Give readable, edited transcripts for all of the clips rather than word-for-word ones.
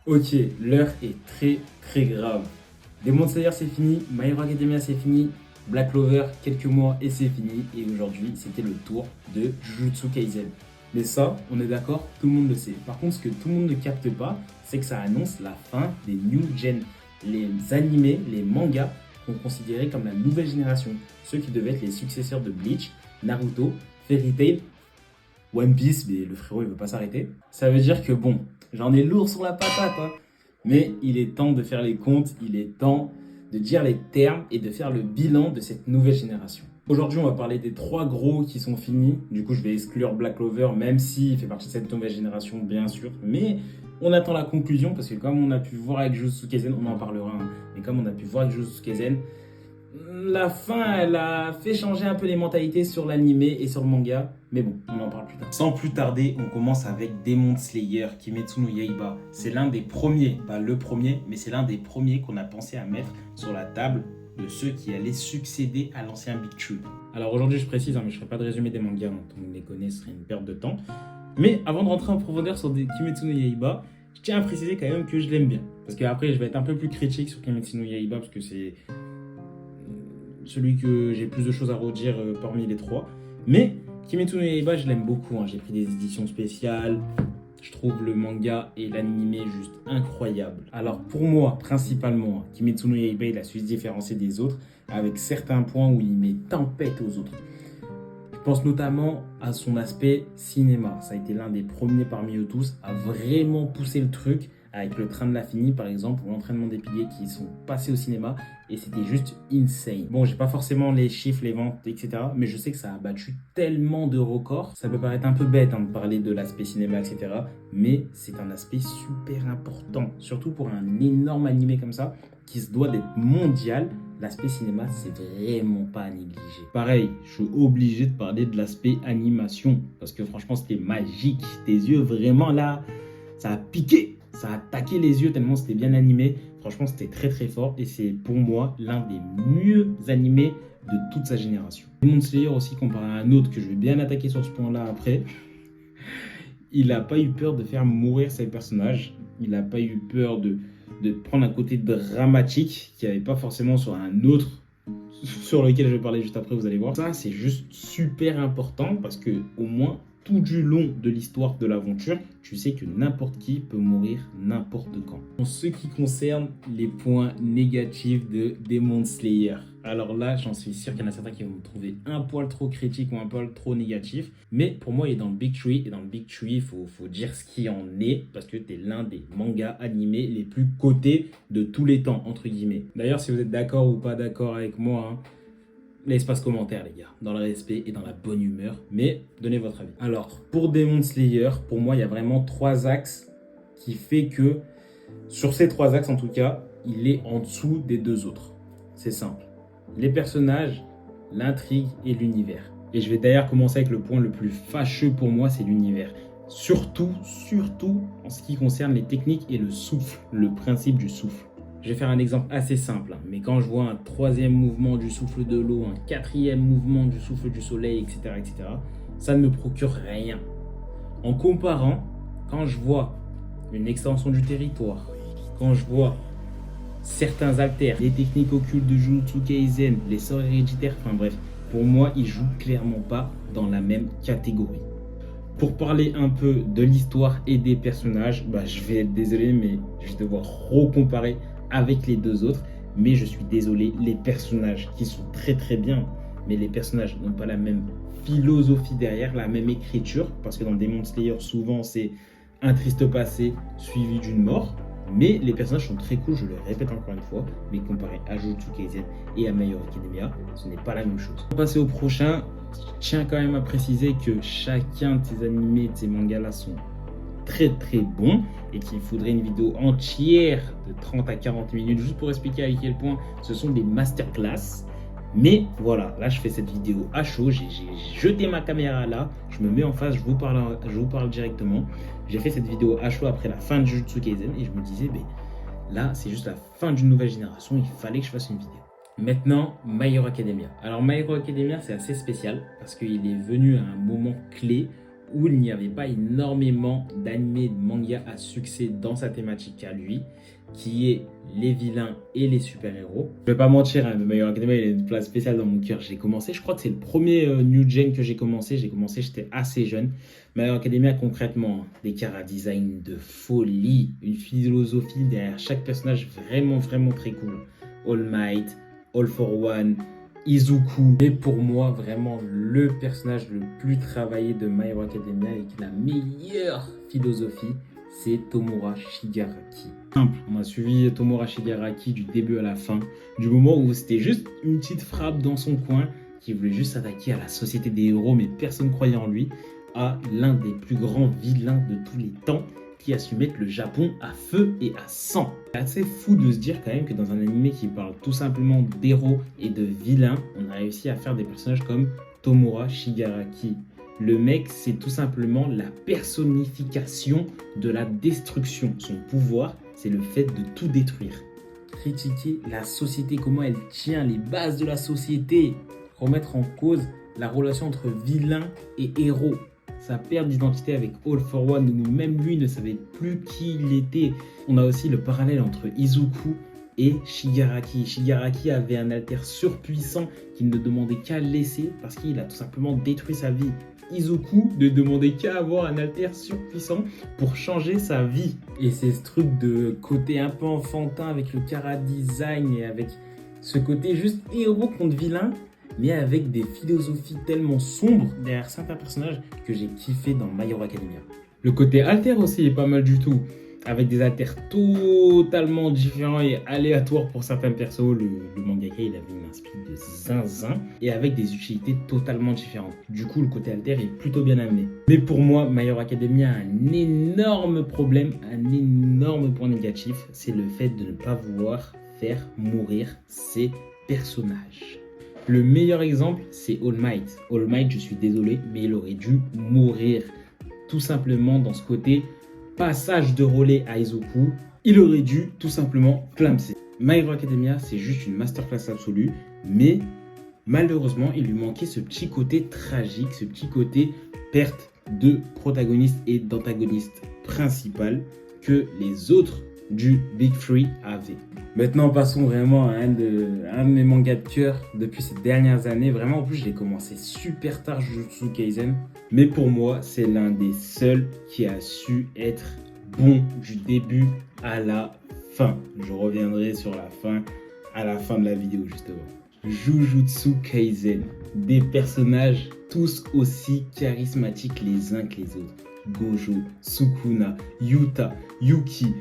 Ok, l'heure est très très grave. Demon Slayer c'est fini, My Hero Academia c'est fini, Black Clover quelques mois et c'est fini. Et aujourd'hui c'était le tour de Jujutsu Kaisen. Mais ça, on est d'accord, tout le monde le sait. Par contre, ce que tout le monde ne capte pas, c'est que ça annonce la fin des New Gen. Les animés, les mangas qu'on considérait comme la nouvelle génération. Ceux qui devaient être les successeurs de Bleach, Naruto, Fairy Tail, One Piece, mais le frérot il veut pas s'arrêter. Ça veut dire que bon, j'en ai lourd sur la patate, hein. Mais il est temps de faire les comptes, il est temps de dire les termes et de faire le bilan de cette nouvelle génération. Aujourd'hui, on va parler des trois gros qui sont finis. Du coup, je vais exclure Black Clover, même s'il fait partie de cette nouvelle génération, bien sûr. Mais on attend la conclusion, parce que comme on a pu voir avec Jujutsu Kaisen, on en parlera, hein, mais comme on a pu voir avec Jujutsu Kaisen, la fin, elle a fait changer un peu les mentalités sur l'animé et sur le manga. Mais bon, on en parle plus tard. Sans plus tarder, on commence avec Demon Slayer, Kimetsu no Yaiba. C'est l'un des premiers, pas le premier, mais c'est l'un des premiers qu'on a pensé à mettre sur la table de ceux qui allaient succéder à l'ancien Big Tree. Alors aujourd'hui, je précise, hein, mais je ne ferai pas de résumé des mangas, hein, tout le monde les connaît, ce serait une perte de temps. Mais avant de rentrer en profondeur sur Kimetsu no Yaiba, je tiens à préciser quand même que je l'aime bien. Parce qu'après, je vais être un peu plus critique sur Kimetsu no Yaiba, parce que c'est celui que j'ai plus de choses à redire parmi les trois. Mais Kimetsu no Yaiba, je l'aime beaucoup, hein. J'ai pris des éditions spéciales. Je trouve le manga et l'animé juste incroyable. Alors pour moi, principalement, Kimetsu no Yaiba, il a su se différencier des autres avec certains points où il met tempête aux autres. Je pense notamment à son aspect cinéma. Ça a été l'un des premiers parmi eux tous à vraiment pousser le truc avec le train de l'infini, par exemple, ou l'entraînement des piliers qui sont passés au cinéma, et c'était juste insane. Bon, j'ai pas forcément les chiffres, les ventes, etc., mais je sais que ça a battu tellement de records. Ça peut paraître un peu bête, hein, de parler de l'aspect cinéma, etc., mais c'est un aspect super important, surtout pour un énorme animé comme ça, qui se doit d'être mondial. L'aspect cinéma, c'est vraiment pas à négliger. Pareil, je suis obligé de parler de l'aspect animation, parce que franchement, c'était magique. Tes yeux, vraiment là, ça a piqué. Ça a attaqué les yeux tellement c'était bien animé. Franchement, c'était très très fort et c'est pour moi l'un des mieux animés de toute sa génération. Demon Slayer aussi, comparé à un autre que je vais bien attaquer sur ce point-là après, il n'a pas eu peur de faire mourir ses personnages. Il n'a pas eu peur de prendre un côté dramatique qu'il n'y avait pas forcément sur un autre sur lequel je vais parler juste après, vous allez voir. Ça, c'est juste super important parce que au moins tout du long de l'histoire de l'aventure, tu sais que n'importe qui peut mourir n'importe quand. En ce qui concerne les points négatifs de Demon Slayer, alors là, j'en suis sûr qu'il y en a certains qui vont me trouver un poil trop critique ou un poil trop négatif. Mais pour moi, il est dans le Big Tree. Et dans le Big Tree, il faut dire ce qui en est. Parce que tu es l'un des mangas animés les plus cotés de tous les temps, entre guillemets. D'ailleurs, si vous êtes d'accord ou pas d'accord avec moi, hein, l'espace commentaire, les gars, dans le respect et dans la bonne humeur, mais donnez votre avis. Alors, pour Demon Slayer, pour moi, il y a vraiment trois axes qui fait que, sur ces trois axes en tout cas, il est en dessous des deux autres. C'est simple. Les personnages, l'intrigue et l'univers. Et je vais d'ailleurs commencer avec le point le plus fâcheux pour moi, c'est l'univers. Surtout en ce qui concerne les techniques et le souffle, le principe du souffle. Je vais faire un exemple assez simple, hein, mais quand je vois un troisième mouvement du souffle de l'eau, un quatrième mouvement du souffle du soleil, etc., ça ne me procure rien. En comparant, quand je vois une extension du territoire, quand je vois certains alters, les techniques occultes de Jujutsu Kaisen, les sorts héréditaires, enfin bref, pour moi, ils jouent clairement pas dans la même catégorie. Pour parler un peu de l'histoire et des personnages, je vais être désolé, mais je vais devoir recomparer avec les deux autres. Mais je suis désolé, les personnages qui sont très très bien, mais les personnages n'ont pas la même philosophie derrière, la même écriture, parce que dans Demon Slayer, souvent c'est un triste passé suivi d'une mort. Mais les personnages sont très cool, je le répète encore une fois, mais comparé à Jujutsu Kaisen et à My Hero Academia, ce n'est pas la même chose. On va passer au prochain. Je tiens quand même à préciser que chacun de ces animés, de ces mangas-là sont très très bons et qu'il faudrait une vidéo entière de 30 à 40 minutes juste pour expliquer à quel point ce sont des masterclass. Mais voilà, là je fais cette vidéo à chaud, j'ai jeté ma caméra là, je me mets en face, je vous parle directement. J'ai fait cette vidéo à chaud après la fin de Jujutsu Kaisen et je me disais, là c'est juste la fin d'une nouvelle génération, il fallait que je fasse une vidéo. Maintenant, My Hero Academia. Alors My Hero Academia c'est assez spécial parce qu'il est venu à un moment clé où il n'y avait pas énormément d'animés de manga à succès dans sa thématique à lui, qui est les vilains et les super-héros. Je vais pas mentir, hein, My Hero Academia il a une place spéciale dans mon cœur. J'ai commencé, je crois que c'est le premier New Gen que j'ai commencé. J'étais assez jeune. My Hero Academia, concrètement, des chara design de folie, une philosophie derrière chaque personnage vraiment, vraiment très cool. All Might, All for One, Izuku. Et pour moi, vraiment, le personnage le plus travaillé de My Hero Academia avec la meilleure philosophie, c'est Tomura Shigaraki. Simple, on a suivi Tomura Shigaraki du début à la fin, du moment où c'était juste une petite frappe dans son coin, qui voulait juste s'attaquer à la société des héros, mais personne ne croyait en lui, à l'un des plus grands vilains de tous les temps, qui a su mettre le Japon à feu et à sang. C'est assez fou de se dire quand même que dans un animé qui parle tout simplement d'héros et de vilains, on a réussi à faire des personnages comme Tomura Shigaraki. Le mec, c'est tout simplement la personnification de la destruction. Son pouvoir, c'est le fait de tout détruire. Critiquer la société, comment elle tient, les bases de la société. Remettre en cause la relation entre vilain et héros. Sa perte d'identité avec All for One, où même lui ne savait plus qui il était. On a aussi le parallèle entre Izuku et Shigaraki. Shigaraki avait un alter surpuissant qu'il ne demandait qu'à laisser parce qu'il a tout simplement détruit sa vie. Izuku ne demandait qu'à avoir un alter surpuissant pour changer sa vie. Et c'est ce truc de côté un peu enfantin avec le chara design et avec ce côté juste héros contre vilain, mais avec des philosophies tellement sombres derrière certains personnages que j'ai kiffé dans My Hero Academia. Le côté alter aussi est pas mal du tout, avec des alters totalement différents et aléatoires pour certains persos. Le mangaka, il avait une inspi de zinzin et avec des utilités totalement différentes. Du coup, le côté alter est plutôt bien amené. Mais pour moi, My Hero Academia a un énorme problème, un énorme point négatif, c'est le fait de ne pas vouloir faire mourir ses personnages. Le meilleur exemple, c'est All Might. All Might, je suis désolé, mais il aurait dû mourir. Tout simplement dans ce côté passage de relais à Izuku, il aurait dû tout simplement clamser. My Hero Academia, c'est juste une masterclass absolue, mais malheureusement, il lui manquait ce petit côté tragique, ce petit côté perte de protagoniste et d'antagoniste principal que les autres du Big Three avaient. Maintenant, passons vraiment à un de mes mangas de cœur depuis ces dernières années. Vraiment, en plus, je l'ai commencé super tard, Jujutsu Kaisen. Mais pour moi, c'est l'un des seuls qui a su être bon du début à la fin. Je reviendrai sur la fin, à la fin de la vidéo, justement. Jujutsu Kaisen. Des personnages tous aussi charismatiques les uns que les autres. Gojo, Sukuna, Yuta, Yuki,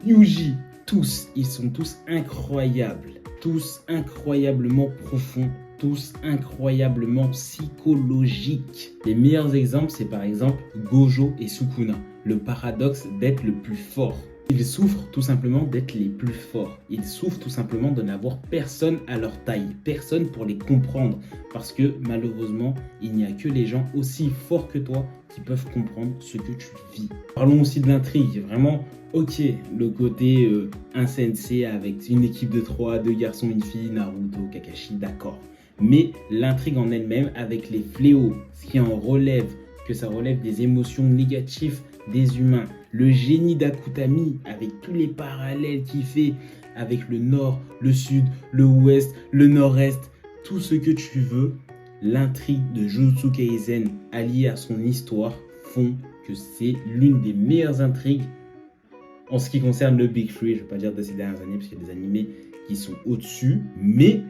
Yuji. Tous, ils sont tous incroyables, tous incroyablement profonds, tous incroyablement psychologiques. Les meilleurs exemples, c'est par exemple Gojo et Sukuna, le paradoxe d'être le plus fort. Ils souffrent tout simplement d'être les plus forts. Ils souffrent tout simplement de n'avoir personne à leur taille, personne pour les comprendre. Parce que malheureusement, il n'y a que les gens aussi forts que toi qui peuvent comprendre ce que tu vis. Parlons aussi de l'intrigue. Vraiment, ok, le côté un sensei avec une équipe de 3, 2 garçons, une fille, Naruto, Kakashi, d'accord. Mais l'intrigue en elle-même avec les fléaux, ce qui en relève, que ça relève des émotions négatives des humains. Le génie d'Akutami avec tous les parallèles qu'il fait avec le nord, le sud, le ouest, le nord-est, tout ce que tu veux. L'intrigue de Jujutsu Kaisen alliée à son histoire font que c'est l'une des meilleures intrigues en ce qui concerne le Big Three. Je ne vais pas dire de ces dernières années parce qu'il y a des animés qui sont au-dessus, mais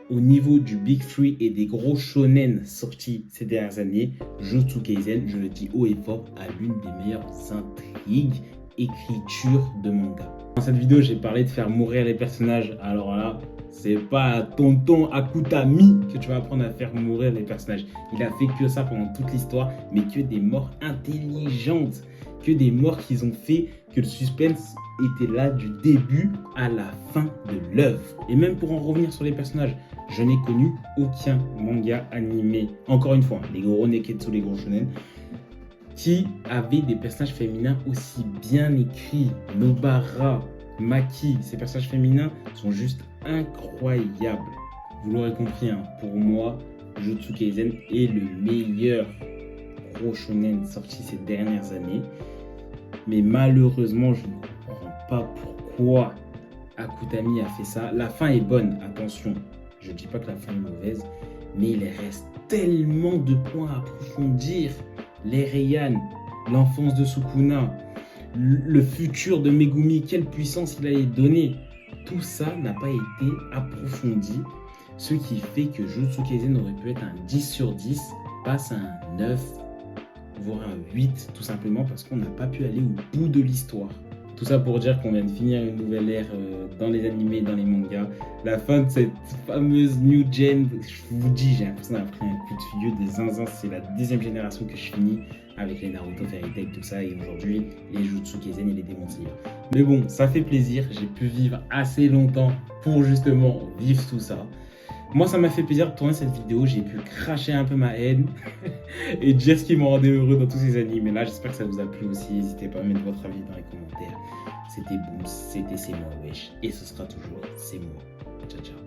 au niveau du Big Three et des gros shonen sortis ces dernières années, Jujutsu Kaisen, je le dis haut et fort, a l'une des meilleures intrigues, écriture de manga. Dans cette vidéo, j'ai parlé de faire mourir les personnages. Alors là, c'est pas à tonton Akutami que tu vas apprendre à faire mourir les personnages. Il a fait que ça pendant toute l'histoire, mais que des morts intelligentes, que des morts qu'ils ont fait, que le suspense était là du début à la fin de l'œuvre. Et même pour en revenir sur les personnages, je n'ai connu aucun manga animé, encore une fois, les gros neketsu, les gros shonen, qui avaient des personnages féminins aussi bien écrits. Nobara, Maki, ces personnages féminins sont juste incroyables. Vous l'aurez compris, hein, pour moi, Jujutsu Kaisen est le meilleur gros shonen sortis ces dernières années. Mais malheureusement, je ne comprends pas pourquoi Akutami a fait ça. La fin est bonne, attention. Je ne dis pas que la fin est mauvaise, mais il reste tellement de points à approfondir. Les Reian, l'enfance de Sukuna, le futur de Megumi, quelle puissance il allait donner. Tout ça n'a pas été approfondi, ce qui fait que Jujutsu Kaisen aurait pu être un 10 sur 10, passe à un 9, voire un 8, tout simplement parce qu'on n'a pas pu aller au bout de l'histoire. Tout ça pour dire qu'on vient de finir une nouvelle ère dans les animés, dans les mangas. La fin de cette fameuse New Gen, je vous dis, j'ai l'impression d'avoir pris un coup de vieux des zinzins. C'est la deuxième génération que je finis avec les Naruto, Fairy Tail, tout ça. Et aujourd'hui, les Jujutsu Kaisen et les Demon Slayer. Mais bon, ça fait plaisir. J'ai pu vivre assez longtemps pour justement vivre tout ça. Moi, ça m'a fait plaisir de tourner cette vidéo. J'ai pu cracher un peu ma haine et dire ce qui m'a rendu heureux dans tous ces animés. Là, j'espère que ça vous a plu aussi. N'hésitez pas à mettre votre avis dans les commentaires. C'était Boom, c'était C'est moi, wesh. Et ce sera toujours C'est moi. Ciao, ciao.